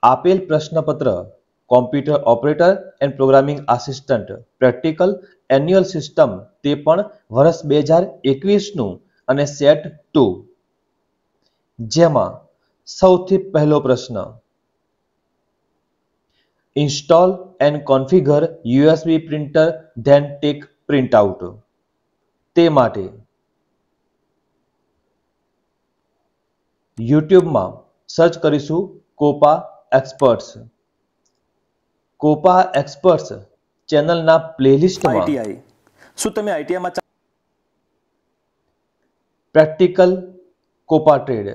આપેલ પ્રશ્નપત્ર computer operator and programming assistant practical annual system તે પણ વર્ષ 2021નું અને સેટ 2, જેમાં સૌથી પહેલો પ્રશ્ન, install and configure USB printer than tech printout. તે માટે યુટ્યુબમાં સર્ચ કરીશું કોપા એક્સપર્ટ્સ. કોપા એક્સપર્ટ્સ ચેનલના પ્લેલિસ્ટમાં આઈટીઆઈ શું તમે આઈટીઆઈમાં પ્રેક્ટિકલ કોપા ટ્રેડ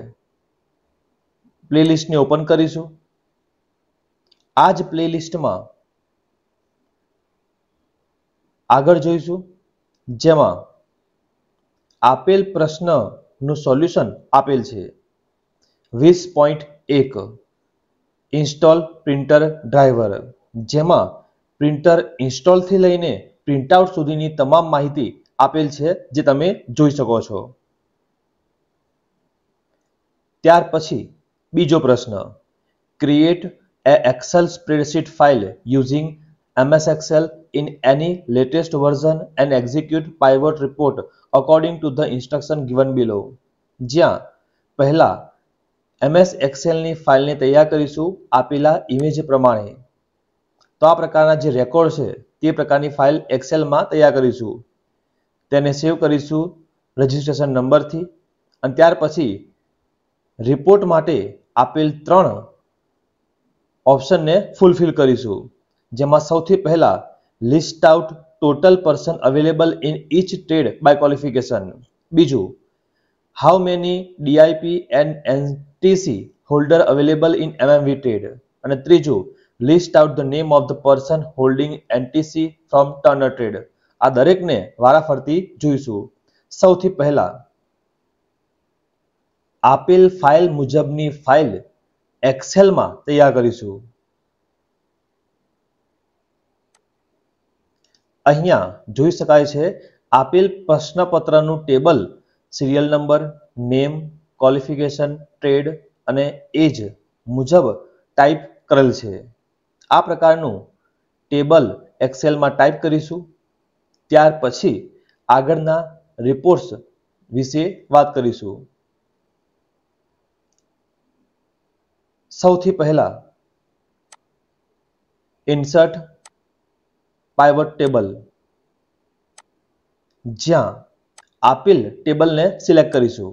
પ્લેલિસ્ટને ઓપન કરીશું. આ જ પ્લેલિસ્ટમાં આગળ જોઈશું, જેમાં આપેલ પ્રશ્નનું સોલ્યુશન આપેલ છે 20.1 ઇન્સ્ટોલ પ્રિન્ટર ડ્રાઈવર, જેમાં પ્રિન્ટર ઇન્સ્ટોલથી લઈને પ્રિન્ટઆઉટ સુધીની તમામ માહિતી આપેલ છે, જે તમે જોઈ શકો છો. ત્યાર પછી બીજો પ્રશ્ન, create a Excel spreadsheet file using MS Excel in any latest version and execute pivot report according to the instruction given below. જ્યાં પહેલા MS Excel ની ફાઇલને તૈયાર કરીશું આપેલા ઇમેજ પ્રમાણે. તો આ પ્રકારના જે રેકોર્ડ છે તે પ્રકારની ફાઇલ એક્સેલમાં તૈયાર કરીશું. તેને સેવ કરીશું રજિસ્ટ્રેશન નંબરથી અને ત્યાર પછી રિપોર્ટ માટે આપેલ 3 ઓપ્શનને ફૂલફિલ કરીશું, જેમાં સૌથી પહેલા list out total person available in each trade by qualification, બીજું how many DIP and NTC holder available in MMV trade, અને ત્રીજું list out the name of the person holding NTC from turner trade. આ દરેકને વારાફરતી જોઈશું. સૌથી પહેલા આપેલ ફાઇલ મુજબની ફાઇલ એક્સેલમાં તૈયાર કરીશું. અહીંયા જોઈ શકાય છે આપેલ પ્રશ્નપત્રનું table serial number, name, qualification, trade અને એજ મુજબ ટાઈપ કરેલ છે. આ પ્રકારનું ટેબલ એક્સેલમાં ટાઈપ કરીશું. ત્યાર પછી આગળના રિપોર્ટ્સ વિશે વાત કરીશું. સૌથી પહેલા ઇન્સર્ટ પાઇવટ ટેબલ, જ્યાં આપેલ ટેબલને સિલેક્ટ કરીશું.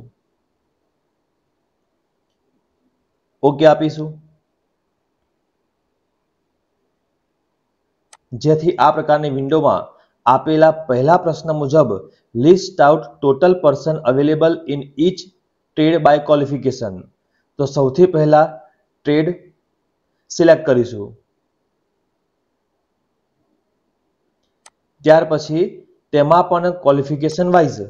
ઓકે આપીશું, જેથી આ પ્રકારની વિન્ડોમાં આપેલા પહેલા પ્રશ્ન મુજબ list out total person available in each trade by qualification. તો સૌથી પહેલા ટ્રેડ સિલેક્ટ કરીશું. ત્યાર પછી તેમાં પણ ક્વોલિફિકેશન વાઇઝ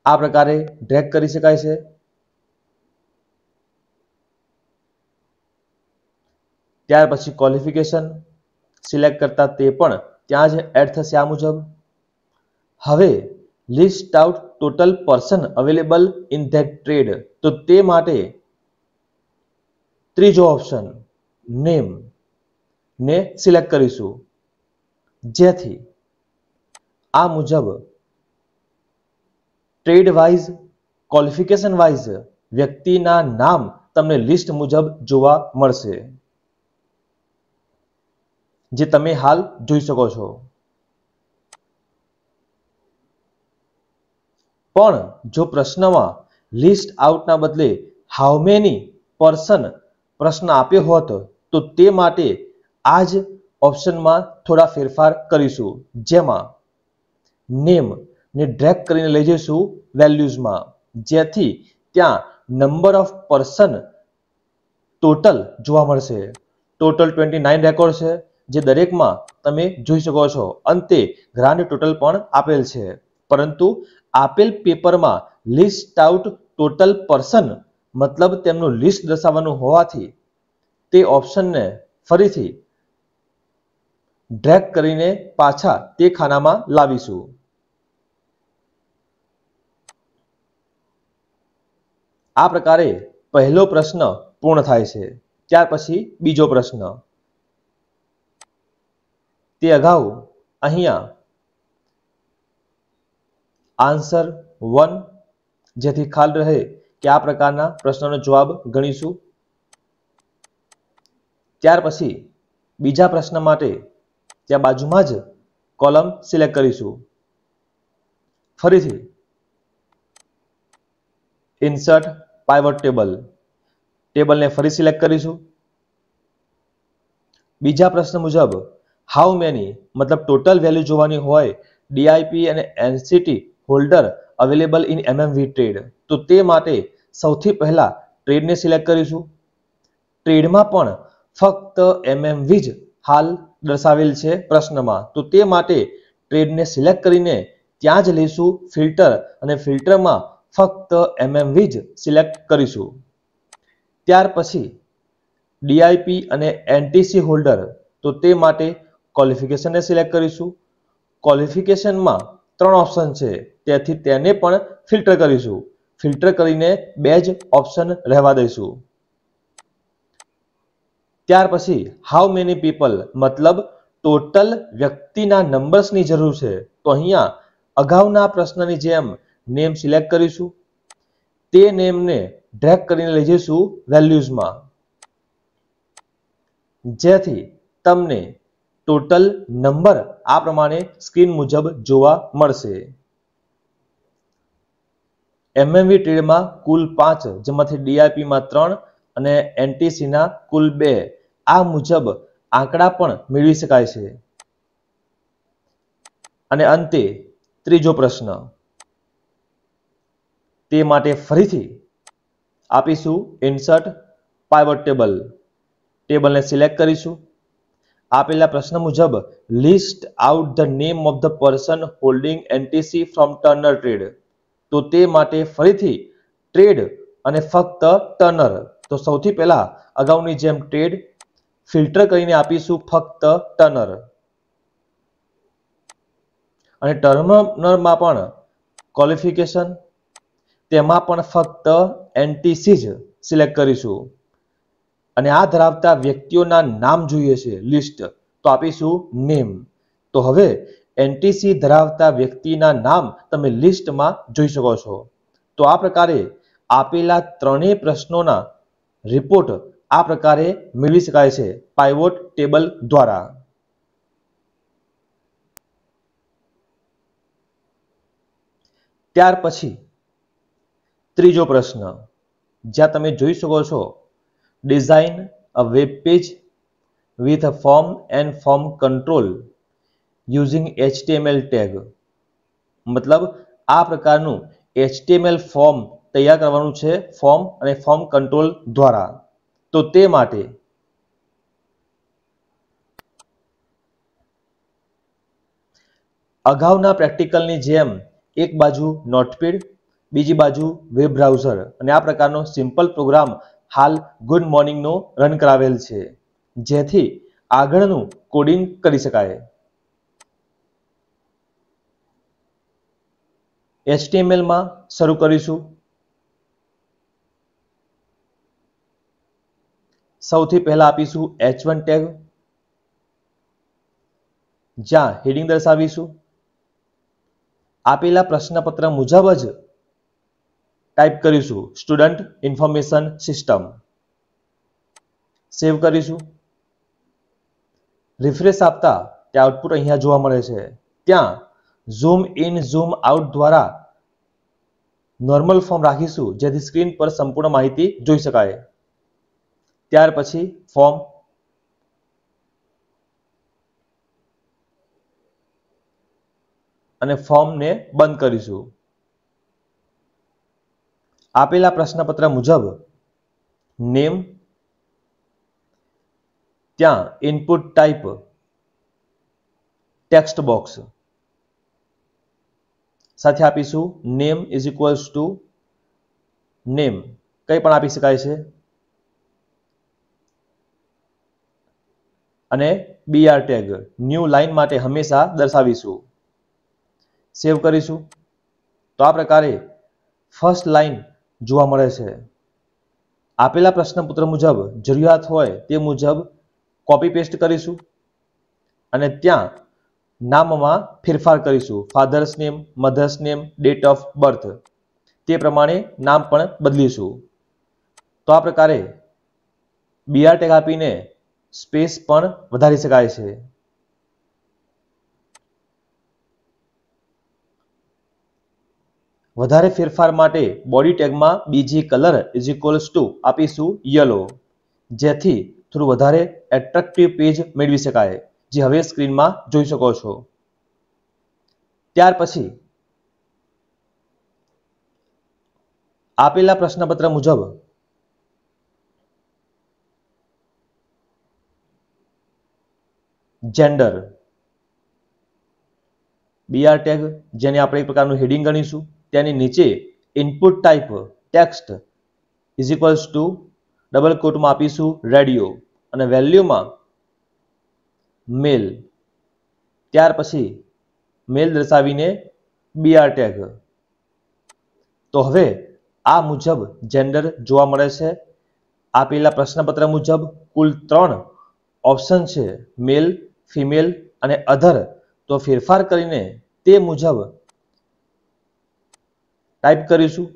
આ પ્રકારે ડ્રેગ કરી શકાય છે. ત્યાર પછી ક્વોલિફિકેશન સિલેક્ટ કરતા તે પણ ત્યાં જ એડ થશે આ મુજબ. હવે list out total person available in that trade, તો તે માટે ત્રીજો ઓપ્શન નેમ ને સિલેક્ટ કરીશું, જેથી આ મુજબ ટ્રેડ વાઇઝ, ક્વોલિફિકેશન વાઇઝ વ્યક્તિના નામ તમને લિસ્ટ મુજબ જોવા મળશે, જે તમે હાલ જોઈ શકો છો. પણ જો પ્રશ્નમાં લિસ્ટ આઉટના બદલે હાઉ મેની પર્સન પ્રશ્ન આપ્યો હોત, તો તે માટે આ જ ઓપ્શનમાં થોડા ફેરફાર કરીશું, જેમાં નેમ ને ડ્રેગ કરીને લઈ જઈશું વેલ્યુઝમાં, જેથી ત્યાં નંબર ઓફ પર્સન ટોટલ જોવા મળશે. ટોટલ 29 રેકોર્ડ છે, જે દરેકમાં તમે જોઈ શકો છો. અંતે ગ્રાન્ડ ટોટલ પણ આપેલ છે, પરંતુ આપેલ પેપરમાં લિસ્ટ આઉટ ટોટલ પર્સન મતલબ તેમનું લિસ્ટ દર્શાવવાનું હોવાથી તે ઓપ્શનને ફરીથી ડ્રેગ કરીને પાછા તે ખાનામાં લાવીશું. આ પ્રકારે પહેલો પ્રશ્ન પૂર્ણ થાય છે. ત્યાર પછી બીજો પ્રશ્ન, તે અગાઉ અહીંયા આન્સર 1, જેથી ખ્યાલ રહે કે આ પ્રકારના પ્રશ્નનો જવાબ ગણીશું. ત્યાર પછી બીજા પ્રશ્ન માટે ત્યાં બાજુમાં જ કોલમ સિલેક્ટ કરીશું. ફરીથી ઇન્સર્ટ પાઇવોટ ટેબલ, ટેબલને ફરી સિલેક્ટ કરીશું. બીજા પ્રશ્ન મુજબ હાઉ મેની મતલબ ટોટલ વેલ્યુ જોવાની હોય ડીઆઈપી અને NCT holder available in MMV trade, તો તે માટે સૌથી પહેલા ટ્રેડને સિલેક્ટ કરીશું. ટ્રેડમાં પણ ફક્ત એમએમવી જ હાલ દર્શાવેલ છે પ્રશ્નમાં, તો તે માટે ટ્રેડને સિલેક્ટ કરીને ત્યાં જ લઈશું ફિલ્ટર અને ફિલ્ટરમાં ફક્ત એમએમવી જ સિલેક્ટ કરીશું. ત્યાર પછી ડીઆઈપી અને એનટીસી હોલ્ડર, તો તે માટે ક્વોલિફિકેશનને સિલેક્ટ કરીશું. ક્વોલિફિકેશનમાં 3 ઓપ્શન છે, તેથી તેને પણ ફિલ્ટર કરીશું. ફિલ્ટર કરીને 2 જ ઓપ્શન રહેવા દઈશું. ત્યાર પછી હાઉ મેની પીપલ મતલબ ટોટલ વ્યક્તિના નંબર્સની જરૂર છે, તો અહીંયા અગાઉના પ્રશ્નની જેમ નેમ સિલેક્ટ કરીશું. તે નેમને ડ્રેગ કરીને લઈ જઈશું વેલ્યુઝમાં, જેથી તમને ટોટલ નંબર આ પ્રમાણે સ્ક્રીન મુજબ જોવા મળશે. એમએમવી ટ્રેડમાં કુલ 5, જેમાંથી ડીઆઈપીમાં 3 અને એનટીસીના કુલ 2, આ મુજબ આંકડા પણ મેળવી શકાય છે. અને અંતે ત્રીજો પ્રશ્ન, તે માટે ફરીથી આપીશું ઇન્સર્ટ પાઇવોટ ટેબલ, ટેબલને સિલેક્ટ કરીશું. આપેલા પ્રશ્ન મુજબ list out the name of the person holding NTC from turner trade, તો તે માટે ફરીથી ટ્રેડ અને ફક્ત ટર્નર, તો સૌથી પહેલા અગાઉની જેમ ટ્રેડ, ફિલ્ટર કરીને આપીશું ફક્ત ટર્નર. અને ટર્નરમાં પણ ક્વોલિફિકેશન, તેમાં પણ ફક્ત એનટીસી જ સિલેક્ટ કરીશું. અને આ ધરાવતા વ્યક્તિઓના નામ જોઈએ છે લિસ્ટ, તો આપીશું નેમ. તો હવે એનટીસી ધરાવતા વ્યક્તિના નામ તમે લિસ્ટમાં જોઈ શકો છો. તો આ પ્રકારે આપેલા ત્રણેય પ્રશ્નોના રિપોર્ટ આ પ્રકારે મેળવી શકાય છે પાઇવોટ ટેબલ દ્વારા. ત્યાર પછી ત્રીજો પ્રશ્ન, જ્યાં તમે જોઈ શકો છો design a web page with a form and form control using HTML tag, મતલબ આ પ્રકારનું HTML ફોર્મ તૈયાર કરવાનું છે ફોર્મ અને ફોર્મ કંટ્રોલ દ્વારા. તો તે માટે અગાઉના પ્રેક્ટિકલની જેમ એક બાજુ નોટપેડ, બીજી બાજુ વેબ બ્રાઉઝર અને આ પ્રકારનો સિમ્પલ પ્રોગ્રામ હાલ ગુડ મોર્નિંગનો રન કરાવેલ છે, જેથી આગળનું કોડિંગ કરી શકાય. HTML માં શરૂ કરીશું. સૌથી પહેલા આપીશું H1 ટેગ, જ્યાં હેડિંગ દર્શાવીશું. આપેલા પ્રશ્નપત્ર મુજબ જ ટાઈપ કરીશું સ્ટુડન્ટ ઇન્ફોર્મેશન સિસ્ટમ. સેવ કરીશું. રિફ્રેશ આપતા તે આઉટપુટ અહીંયા જોવા મળે છે. ત્યાં ઝૂમ ઇન ઝૂમ આઉટ દ્વારા નોર્મલ ફોર્મ રાખીશું, જેથી સ્ક્રીન પર સંપૂર્ણ માહિતી જોઈ શકાય. ત્યાર પછી ફોર્મ, અને ફોર્મને બંધ કરીશું. આપેલા પ્રશ્નપત્ર મુજબ નેમ, ત્યાં ઇનપુટ ટાઈપ ટેક્સ્ટ બોક્સ સાથે આપીશું name is equals two name, કંઈ પણ આપી શકાય છે. અને BR ટેગ ન્યૂ લાઇન માટે હંમેશા દર્શાવીશું. સેવ કરીશું. તો આ પ્રકારે ફર્સ્ટ લાઇન જોવા મળે છે. આપેલા પ્રશ્નપત્ર મુજબ જરૂરિયાત હોય તે મુજબ કોપી પેસ્ટ કરીશું અને ત્યાં નામમાં ફેરફાર કરીશું. Father's name, mother's name, date of birth તે પ્રમાણે નામ પણ બદલીશું. તો આ પ્રકારે BR ટેગ આપીને સ્પેસ પણ વધારી શકાય છે. વધારે ફેરફાર માટે બોડી ટેગમાં બીજી કલર ઇઝ ઇક્વલ્સ ટુ આપીશું યલો, જેથી થોડું વધારે એટ્રેક્ટિવ પેજ મેળવી શકાય, જે હવે સ્ક્રીનમાં જોઈ શકો છો. ત્યાર પછી આપેલા પ્રશ્નપત્ર મુજબ જેન્ડર, BR ટેગ જેને આપણે એક પ્રકારનું હેડિંગ ગણીશું, તેની નીચે input type text is equals to double કોટમાં આપીશું રેડિયો અને વેલ્યુમાં મેલ. ત્યાર પછી મેલ દર્શાવીને BR ટેગ. તો હવે આ મુજબ જેન્ડર જોવા મળે છે. આપેલા પ્રશ્નપત્ર મુજબ કુલ 3 ઓપ્શન છે, મેલ, ફિમેલ અને અધર. તો ફેરફાર કરીને તે મુજબ ટાઈપ કરીશું.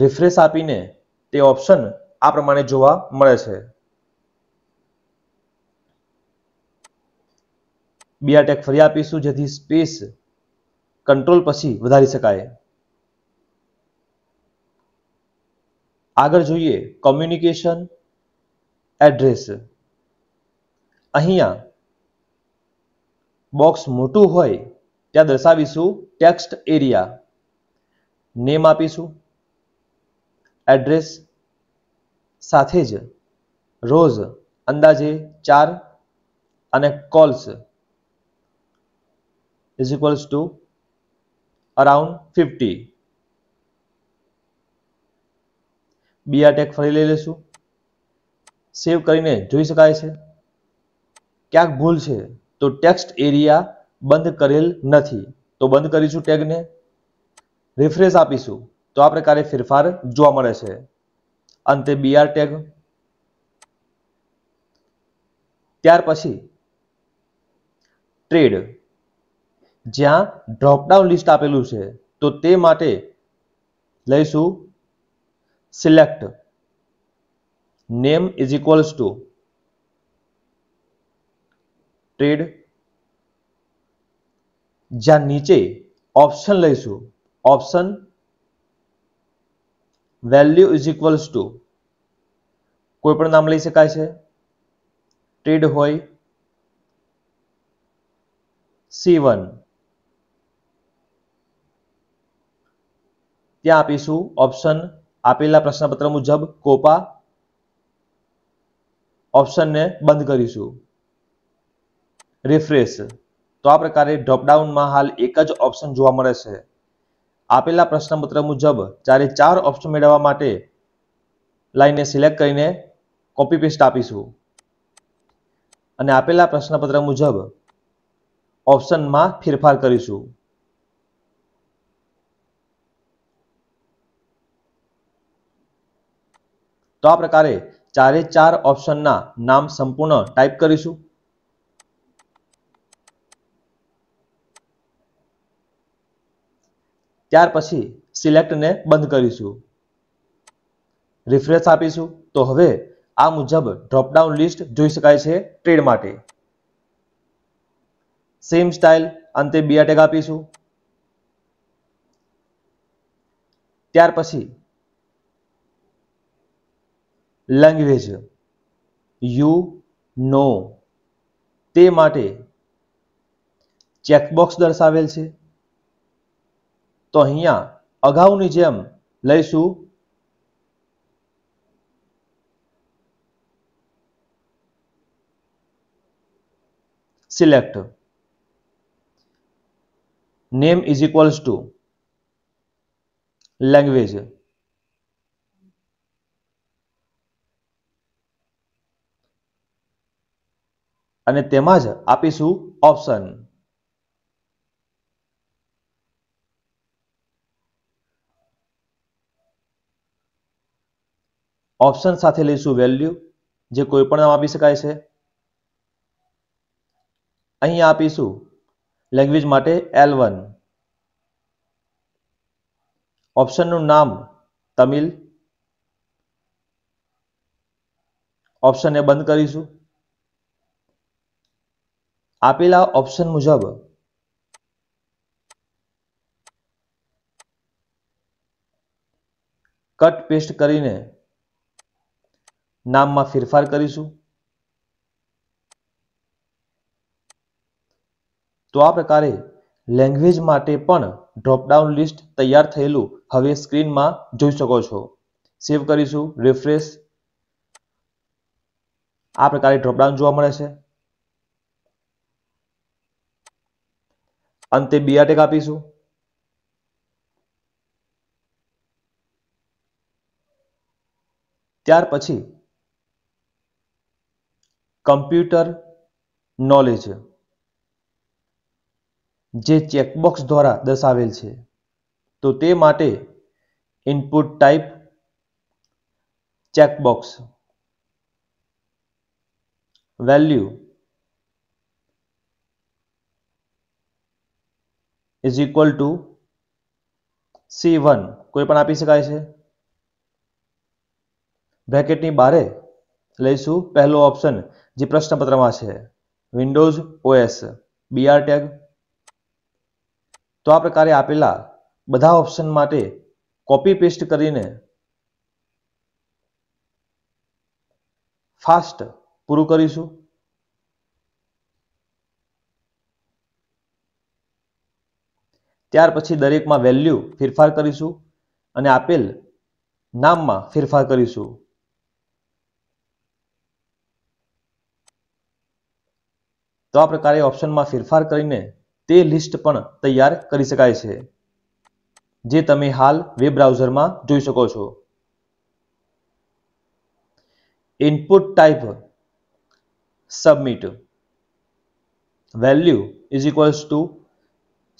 રિફ્રેશ આપીને તે ઓપ્શન આ પ્રમાણે જોવા મળે છે. BR ટેગ ફરી આપીશું જેથી સ્પેસ કંટ્રોલ પછી વધારી શકાય. આગળ જોઈએ કોમ્યુનિકેશન એડ્રેસ. અહીંયા બોક્સ મોટું હોય ત્યાં દર્શાવીશું ટેક્સ્ટ એરિયા. નેમ આપીશું, એડ્રેસ સાથે જ રોઝ અંદાજે 4 અને cols is equals to around 50. BR tag ફરી લઈ લેશું. સેવ કરીને જોઈ શકાય છે. ક્યાંક ભૂલ છે તો ટેક્સ્ટ એરિયા બંધ કરેલ નથી, તો બંધ કરીશું ટેગને. રિફ્રેશ આપીશું તો આ પ્રકારે ફેરફાર જોવા મળે છે. અંતે BR ટેગ. ત્યાર પછી ટ્રેડ, જ્યાં ડ્રોપડાઉન લિસ્ટ આપેલું છે તો તે માટે લઈશું select name is equals two trade, જ્યાં નીચે ઓપ્શન લઈશું. Option value is equals two કોઈ પણ નામ લઈ શકાય છે. ટ્રેડ હોય C1, ત્યાં આપીશું ઓપ્શન આપેલા પ્રશ્નપત્ર મુજબ કોપા. ઓપ્શનને બંધ કરીશું. રિફ્રેશ. તો આ પ્રકારે ડ્રોપડાઉનમાં હાલ એક જ ઓપ્શન જોવા મળે છે. આપેલા પ્રશ્નપત્ર મુજબ 4 ઓપ્શન મેળવવા માટે લાઈનને સિલેક્ટ કરીને કોપી પેસ્ટ આપીશું અને આપેલા પ્રશ્નપત્ર મુજબ ઓપ્શનમાં ફેરફાર કરીશું. તો આ પ્રકારે 4 ઓપ્શનના નામ સંપૂર્ણ ટાઈપ કરીશું. ત્યાર પછી સિલેક્ટને બંધ કરીશું. રિફ્રેશ આપીશું તો હવે આ મુજબ ડ્રોપડાઉન લિસ્ટ જોઈ શકાય છે ટ્રેડ માટે. સેમ સ્ટાઇલ અંતે BR ટેગ આપીશું. ત્યાર પછી લેંગ્વેજ યુ નો તે માટે ચેકબોક્સ દર્શાવેલ છે. તો અહીંયા અગાઉની જેમ લઈશું select name is equals two language, અને તેમાં જ આપીશું ઓપ્શન. ઓપ્શન સાથે લઈશું વેલ્યુ, જે કોઈ પણ નામ આપી શકાય છે. અહીંયા આપીશું લેંગ્વેજ માટે L1. ઓપ્શનનું નામ તમિલ. ઓપ્શનને બંધ કરીશું. આપેલા ઓપ્શન મુજબ કટ પેસ્ટ કરીને નામમાં ફેરફાર કરીશું. તો આ પ્રકારે લેંગ્વેજ માટે પણ ડ્રોપડાઉન લિસ્ટ તૈયાર થયેલું હવે સ્ક્રીનમાં જોઈ શકો છો. સેવ કરીશું, રિફ્રેશ. આ પ્રકારે ડ્રોપડાઉન જોવા મળે છે. અંતે BR ટેગ આપીશું. ત્યાર પછી કમ્પ્યુટર નોલેજ, જે ચેકબોક્સ દ્વારા દર્શાવેલ છે. તો તે માટે input type checkbox, value is equal to C1 કોઈ પણ આપી શકાય છે. બ્રેકેટની બહાર લઈશું પહેલો ઓપ્શન જે પ્રશ્નપત્રમાં છે, વિન્ડોઝ OS, BR ટેગ. તો આ પ્રકારે આપેલા બધા ઓપ્શન માટે કોપી પેસ્ટ કરીને ફાસ્ટ પૂરું કરીશું. ત્યાર પછી દરેકમાં વેલ્યુ ફેરફાર કરીશું અને આપેલ નામમાં ફેરફાર કરીશું. તો આ પ્રકારે ઓપ્શનમાં ફેરફાર કરીને તે લિસ્ટ પણ તૈયાર કરી શકાય છે, જે તમે હાલ વેબ બ્રાઉઝરમાં જોઈ શકો છો. Input type submit, value is equals to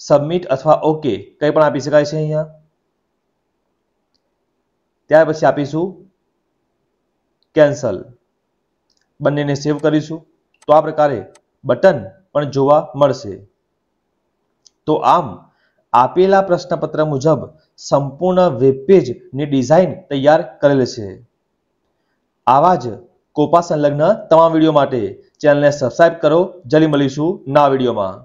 submit અથવા ઓકે કંઈ પણ આપી શકાય છે અહીંયા. ત્યાર પછી આપીશું કેન્સલ. બંનેને સેવ કરીશું. તો આ પ્રકારે બટન પણ જોવા મળશે. તો આમ આપેલા પ્રશ્નપત્ર મુજબ સંપૂર્ણ વેબ પેજની ડિઝાઇન તૈયાર કરેલ છે. આવા જ કોપા સંલગ્ન તમામ વિડીયો માટે ચેનલને સબસ્ક્રાઇબ કરો. જલ્દી મળીશું નવા વિડીયોમાં.